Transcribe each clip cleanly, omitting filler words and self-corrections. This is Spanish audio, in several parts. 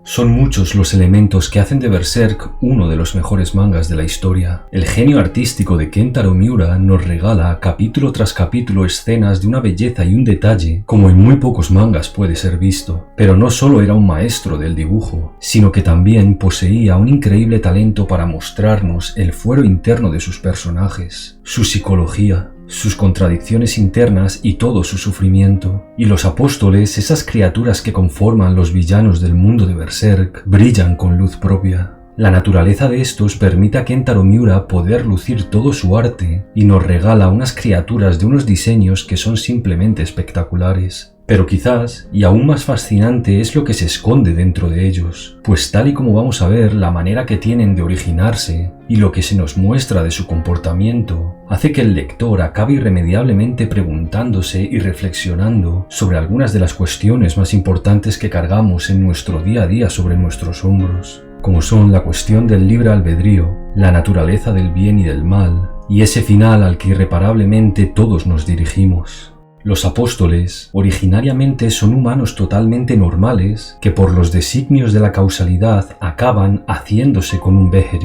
Son muchos los elementos que hacen de Berserk uno de los mejores mangas de la historia. El genio artístico de Kentaro Miura nos regala capítulo tras capítulo escenas de una belleza y un detalle como en muy pocos mangas puede ser visto. Pero no solo era un maestro del dibujo, sino que también poseía un increíble talento para mostrarnos el fuero interno de sus personajes, su psicología, sus contradicciones internas y todo su sufrimiento. Y los apóstoles, esas criaturas que conforman los villanos del mundo de Berserk, brillan con luz propia. La naturaleza de estos permite a Kentaro Miura poder lucir todo su arte y nos regala unas criaturas de unos diseños que son simplemente espectaculares. Pero quizás, y aún más fascinante, es lo que se esconde dentro de ellos, pues tal y como vamos a ver, la manera que tienen de originarse y lo que se nos muestra de su comportamiento hace que el lector acabe irremediablemente preguntándose y reflexionando sobre algunas de las cuestiones más importantes que cargamos en nuestro día a día sobre nuestros hombros, como son la cuestión del libre albedrío, la naturaleza del bien y del mal, y ese final al que irreparablemente todos nos dirigimos. Los apóstoles originariamente son humanos totalmente normales que por los designios de la causalidad acaban haciéndose con un Beherit.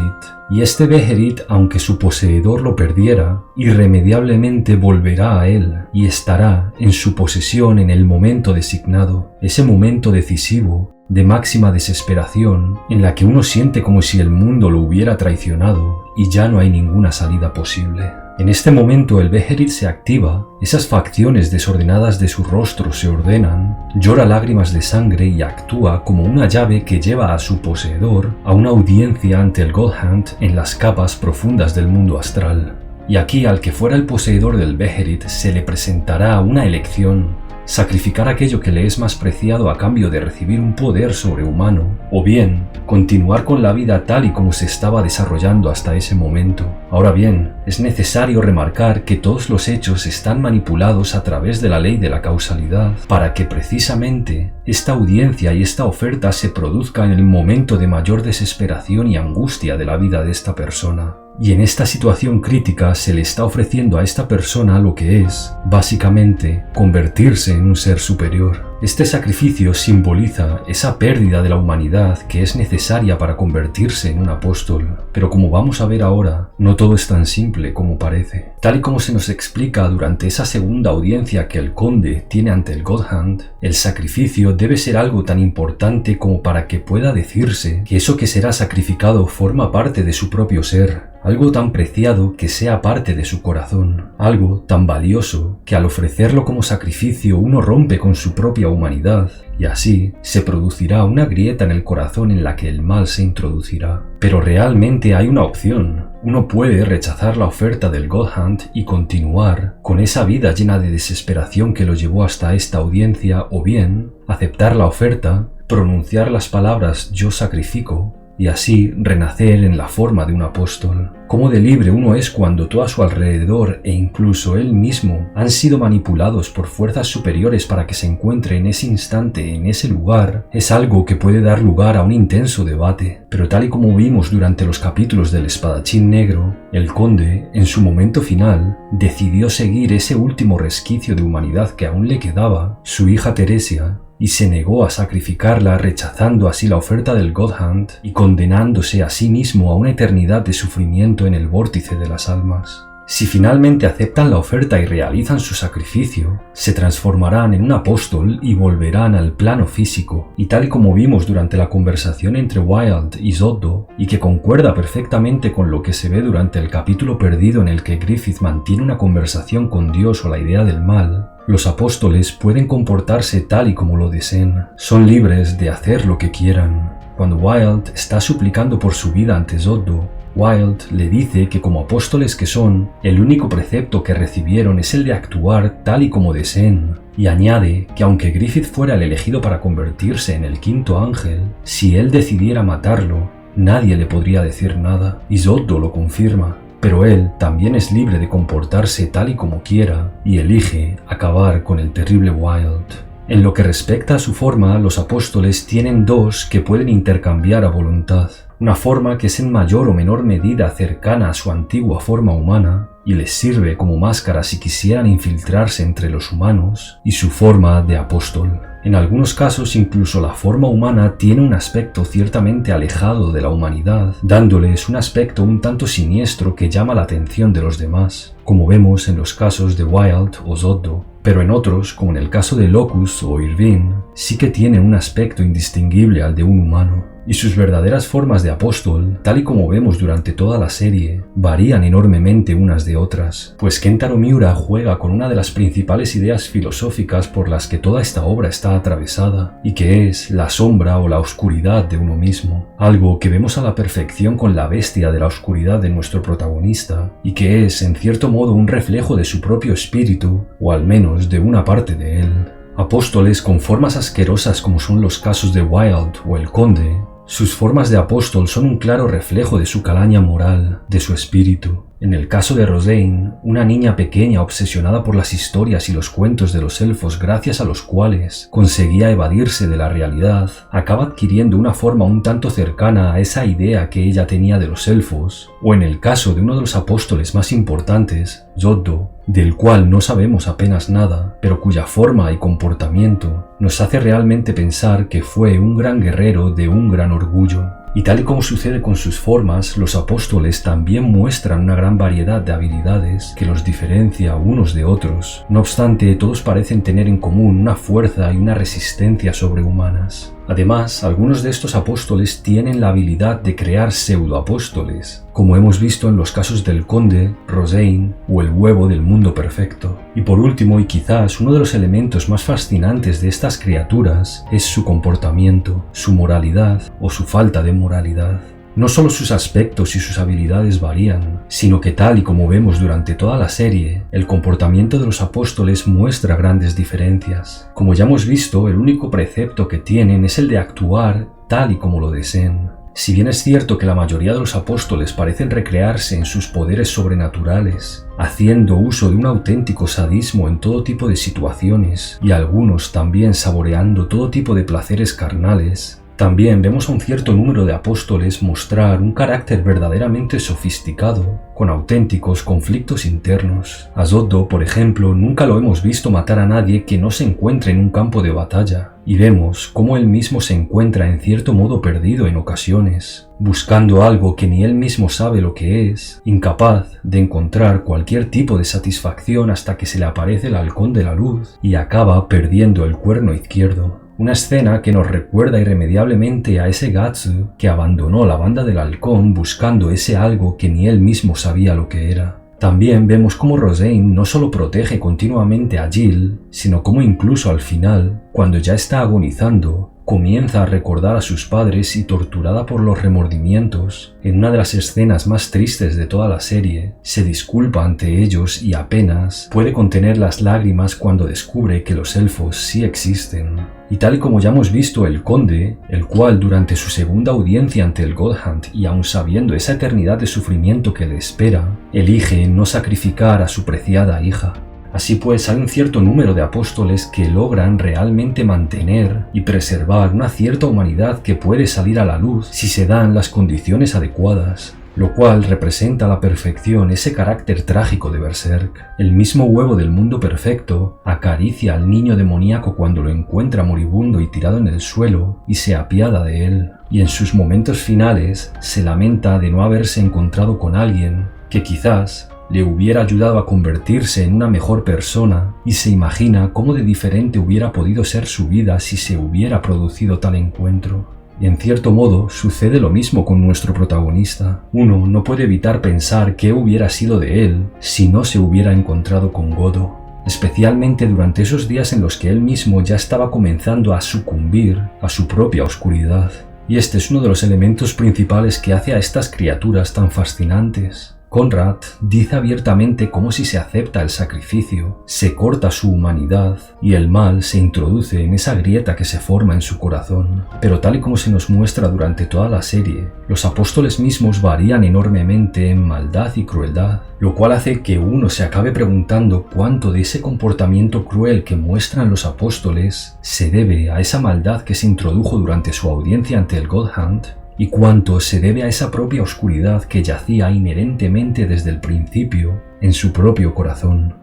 Y este Beherit, aunque su poseedor lo perdiera, irremediablemente volverá a él y estará en su posesión en el momento designado, ese momento decisivo de máxima desesperación en la que uno siente como si el mundo lo hubiera traicionado y ya no hay ninguna salida posible. En este momento el Beherit se activa, esas facciones desordenadas de su rostro se ordenan, llora lágrimas de sangre y actúa como una llave que lleva a su poseedor a una audiencia ante el God Hand en las capas profundas del mundo astral. Y aquí al que fuera el poseedor del Beherit se le presentará una elección: sacrificar aquello que le es más preciado a cambio de recibir un poder sobrehumano, o bien continuar con la vida tal y como se estaba desarrollando hasta ese momento. Ahora bien, es necesario remarcar que todos los hechos están manipulados a través de la ley de la causalidad para que precisamente esta audiencia y esta oferta se produzca en el momento de mayor desesperación y angustia de la vida de esta persona. Y en esta situación crítica se le está ofreciendo a esta persona lo que es, básicamente, convertirse en un ser superior. Este sacrificio simboliza esa pérdida de la humanidad que es necesaria para convertirse en un apóstol. Pero como vamos a ver ahora, no todo es tan simple como parece. Tal y como se nos explica durante esa segunda audiencia que el conde tiene ante el God Hand, el sacrificio debe ser algo tan importante como para que pueda decirse que eso que será sacrificado forma parte de su propio ser. Algo tan preciado que sea parte de su corazón, algo tan valioso que al ofrecerlo como sacrificio uno rompe con su propia humanidad y así se producirá una grieta en el corazón en la que el mal se introducirá. Pero realmente hay una opción. Uno puede rechazar la oferta del God Hand y continuar con esa vida llena de desesperación que lo llevó hasta esta audiencia, o bien aceptar la oferta, pronunciar las palabras "yo sacrifico" y así renacer en la forma de un apóstol. Cómo de libre uno es cuando todo a su alrededor e incluso él mismo han sido manipulados por fuerzas superiores para que se encuentre en ese instante, en ese lugar, es algo que puede dar lugar a un intenso debate. Pero tal y como vimos durante los capítulos del Espadachín Negro, el conde, en su momento final, decidió seguir ese último resquicio de humanidad que aún le quedaba, su hija Teresia, y se negó a sacrificarla, rechazando así la oferta del God Hand y condenándose a sí mismo a una eternidad de sufrimiento en el vórtice de las almas. Si finalmente aceptan la oferta y realizan su sacrificio, se transformarán en un apóstol y volverán al plano físico, y tal y como vimos durante la conversación entre Wild y Zoddo, y que concuerda perfectamente con lo que se ve durante el capítulo perdido en el que Griffith mantiene una conversación con Dios o la idea del mal, los apóstoles pueden comportarse tal y como lo deseen, son libres de hacer lo que quieran. Cuando Wild está suplicando por su vida ante Zoddo, Wild le dice que como apóstoles que son, el único precepto que recibieron es el de actuar tal y como deseen, y añade que aunque Griffith fuera el elegido para convertirse en el quinto ángel, si él decidiera matarlo, nadie le podría decir nada, y Zoddo lo confirma. Pero él también es libre de comportarse tal y como quiera, y elige acabar con el terrible Wild. En lo que respecta a su forma, los apóstoles tienen dos que pueden intercambiar a voluntad. Una forma que es en mayor o menor medida cercana a su antigua forma humana y les sirve como máscara si quisieran infiltrarse entre los humanos, y su forma de apóstol. En algunos casos incluso la forma humana tiene un aspecto ciertamente alejado de la humanidad, dándoles un aspecto un tanto siniestro que llama la atención de los demás, como vemos en los casos de Wilde o Zoddo. Pero en otros, como en el caso de Locus o Irvine, sí que tienen un aspecto indistinguible al de un humano. Y sus verdaderas formas de apóstol, tal y como vemos durante toda la serie, varían enormemente unas de otras, pues Kentaro Miura juega con una de las principales ideas filosóficas por las que toda esta obra está atravesada, y que es la sombra o la oscuridad de uno mismo, algo que vemos a la perfección con la bestia de la oscuridad de nuestro protagonista, y que es en cierto modo un reflejo de su propio espíritu, o al menos de una parte de él. Apóstoles con formas asquerosas como son los casos de Wilde o el Conde, sus formas de apóstol son un claro reflejo de su calaña moral, de su espíritu. En el caso de Rosaine, una niña pequeña obsesionada por las historias y los cuentos de los elfos gracias a los cuales conseguía evadirse de la realidad, acaba adquiriendo una forma un tanto cercana a esa idea que ella tenía de los elfos, o en el caso de uno de los apóstoles más importantes, Zoddo, del cual no sabemos apenas nada, pero cuya forma y comportamiento nos hace realmente pensar que fue un gran guerrero de un gran orgullo. Y tal y como sucede con sus formas, los apóstoles también muestran una gran variedad de habilidades que los diferencia unos de otros. No obstante, todos parecen tener en común una fuerza y una resistencia sobrehumanas. Además, algunos de estos apóstoles tienen la habilidad de crear pseudoapóstoles, como hemos visto en los casos del Conde, Rosaine o el huevo del mundo perfecto. Y por último, y quizás uno de los elementos más fascinantes de estas criaturas, es su comportamiento, su moralidad o su falta de moralidad. No solo sus aspectos y sus habilidades varían, sino que tal y como vemos durante toda la serie, el comportamiento de los apóstoles muestra grandes diferencias. Como ya hemos visto, el único precepto que tienen es el de actuar tal y como lo deseen. Si bien es cierto que la mayoría de los apóstoles parecen recrearse en sus poderes sobrenaturales, haciendo uso de un auténtico sadismo en todo tipo de situaciones, y algunos también saboreando todo tipo de placeres carnales, también vemos a un cierto número de apóstoles mostrar un carácter verdaderamente sofisticado, con auténticos conflictos internos. A Zoddo, por ejemplo, nunca lo hemos visto matar a nadie que no se encuentre en un campo de batalla, y vemos cómo él mismo se encuentra en cierto modo perdido en ocasiones, buscando algo que ni él mismo sabe lo que es, incapaz de encontrar cualquier tipo de satisfacción hasta que se le aparece el halcón de la luz y acaba perdiendo el cuerno izquierdo. Una escena que nos recuerda irremediablemente a ese Gatsu que abandonó la banda del halcón buscando ese algo que ni él mismo sabía lo que era. También vemos cómo Rosaine no solo protege continuamente a Jill, sino cómo incluso al final, cuando ya está agonizando, comienza a recordar a sus padres y torturada por los remordimientos, en una de las escenas más tristes de toda la serie, se disculpa ante ellos y apenas puede contener las lágrimas cuando descubre que los elfos sí existen. Y tal y como ya hemos visto, el Conde, el cual durante su segunda audiencia ante el God Hand y aun sabiendo esa eternidad de sufrimiento que le espera, elige no sacrificar a su preciada hija. Así pues, hay un cierto número de apóstoles que logran realmente mantener y preservar una cierta humanidad que puede salir a la luz si se dan las condiciones adecuadas, lo cual representa a la perfección ese carácter trágico de Berserk. El mismo huevo del mundo perfecto acaricia al niño demoníaco cuando lo encuentra moribundo y tirado en el suelo y se apiada de él, y en sus momentos finales se lamenta de no haberse encontrado con alguien que quizás le hubiera ayudado a convertirse en una mejor persona, y se imagina cómo de diferente hubiera podido ser su vida si se hubiera producido tal encuentro. Y en cierto modo sucede lo mismo con nuestro protagonista. Uno no puede evitar pensar qué hubiera sido de él si no se hubiera encontrado con Goddo, especialmente durante esos días en los que él mismo ya estaba comenzando a sucumbir a su propia oscuridad. Y este es uno de los elementos principales que hace a estas criaturas tan fascinantes. Conrad dice abiertamente cómo si se acepta el sacrificio, se corta su humanidad y el mal se introduce en esa grieta que se forma en su corazón. Pero tal y como se nos muestra durante toda la serie, los apóstoles mismos varían enormemente en maldad y crueldad, lo cual hace que uno se acabe preguntando cuánto de ese comportamiento cruel que muestran los apóstoles se debe a esa maldad que se introdujo durante su audiencia ante el God Hand, y cuánto se debe a esa propia oscuridad que yacía inherentemente desde el principio en su propio corazón.